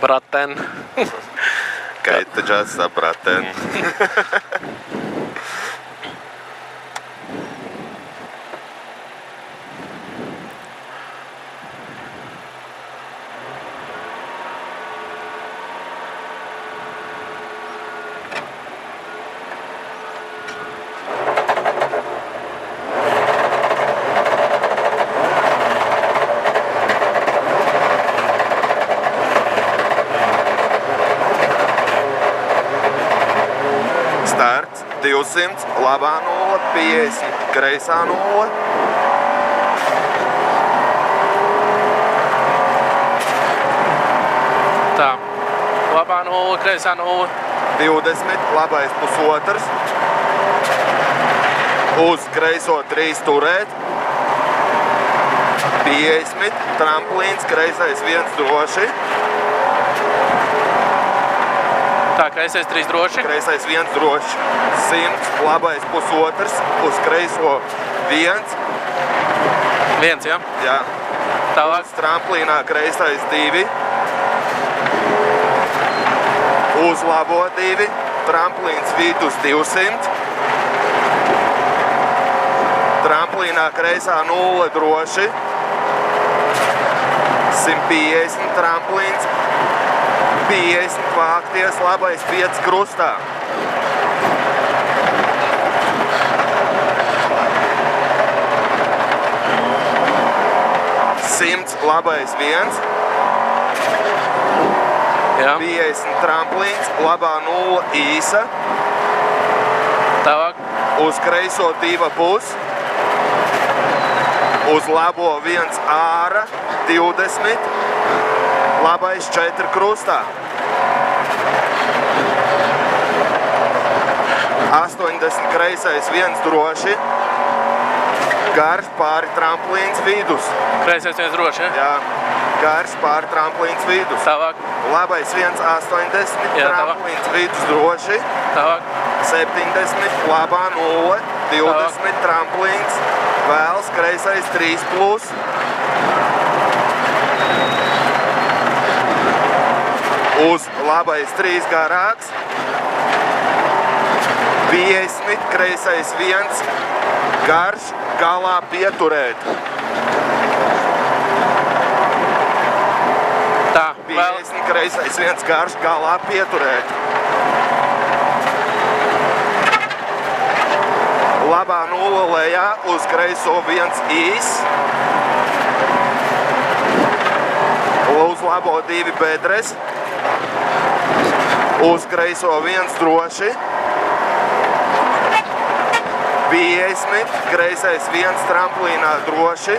Braten. Keita Jazza, Braten. Starts 200, labā 0, 50, kreisā 0. Tā, labā 0, kreisā 0. 20, labais pusotrs. Uz kreiso 3 turēt. 50, tramplīns, kreisais 1 droši. Tā, kreisais 3 droši. Kreisais 1 droši. 100, labais pusotrs, uz kreiso 1. 1, ja? Jā. Tālāk. Tramplīnā kreisais 2. Uz labo 2. Tramplīns vidus 200. Tramplīnā kreisā 0 droši. 150 tramplīns. 50 vākties, labais 5 krustā. Simts, labais 1. Jā. 50 tramplīns, labā 0 īsa. Tālāk. Uz kreiso 2,5. Uz labo 1 āra, 20. Labais 4 krustā. 80 kreisais 1 droši. Garš pāri tramplīns vidus. Kreisais 1 droši, ja? Jā, garš pāri tramplīns vidus. Tālāk. Labais 1,80, Jā, tramplīns vidus droši. Tālāk. 70, labā 0, 20 tramplīns, vēls kreisais 3+. Uz labais 3 garāks. 50, kreisais 1, garš, galā pieturēt. Tā, 50, kreisais 1, garš, galā pieturēt. Labā 0 lejā, uz kreiso 1 īs. Uz labo 2 bedres. Uz kreiso 1 droši. 50, kreisais 1 tramplīnā droši.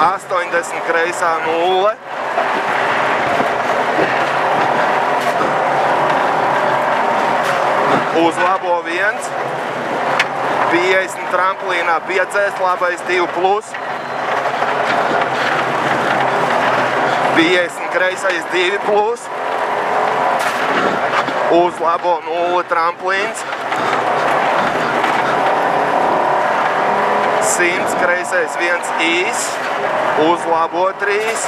80, kreisā 0. Uz labo 1. 50 tramplīnā 5, labais 2+. 50 kreisais 2+. Uz labo 0 tramplīns. 100 kreisais 1 īs. Uz labo 3.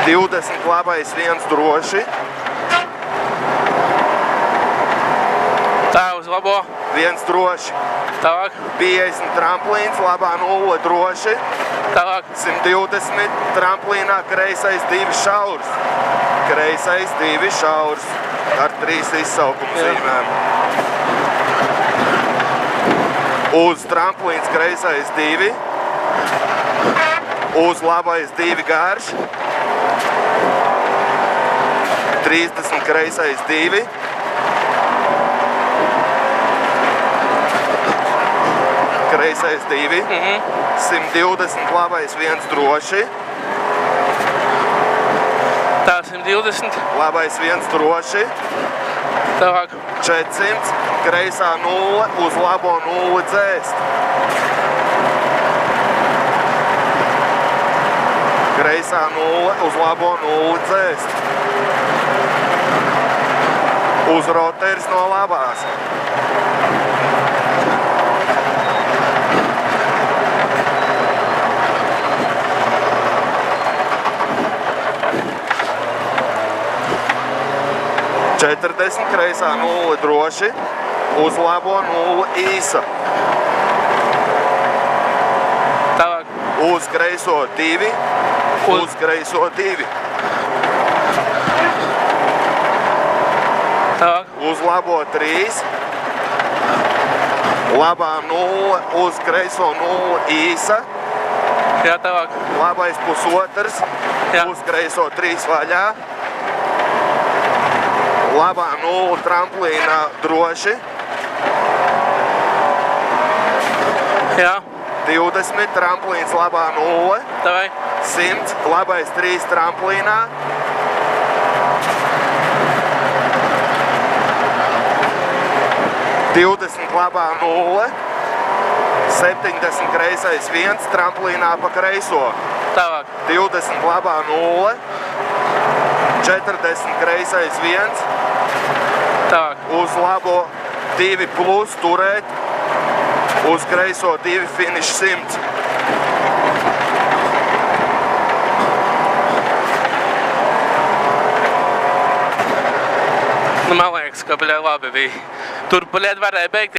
20 labais 1 droši. Tā, uz labo. 1 droši. Tālāk. 50 tramplīns, labā 0 droši. Tālāk. 120 tramplīnā kreisais 2 šaurs. Kreisais 2 šaurs ar 3 izsaukumu zīmēm. Uz tramplīns kreisais 2. Uz labais 2 garš. 30 kreisais 2. Kreisais 2. 120 labais 1 droši. Tā, 120. Labais 1 droši. Tālāk. 400. Kreisā 0. Uz labo 0 dzēst. Kreisā 0. Uz labo 0 dzēst. Uz roteris no labās. 40, kreisā 0 droši, uz labo 0 īsa. Tālāk. Uz kreiso 2, uz kreiso 2. Tālāk. Uz labo 3, labā 0, uz kreiso 0 īsa. Jā, tālāk. Labais pusotrs, Jā. uz kreiso 3 vaļā. Labā 0 tramplīnā droši. Jā. 20 tramplīns labā 0. Davai. 100 labais 3 tramplīnā. Labā 0, 70 kreisais 1, tramplīnā pa kreiso. Tālāk. 20 labā 0, 40 kreisais 1, Tālāk. uz labo 2 plus turēt, uz kreiso 2 finish 100. Nu, man liekas, ka, bļā, labi bija. Tur, bļā, varēja beigties.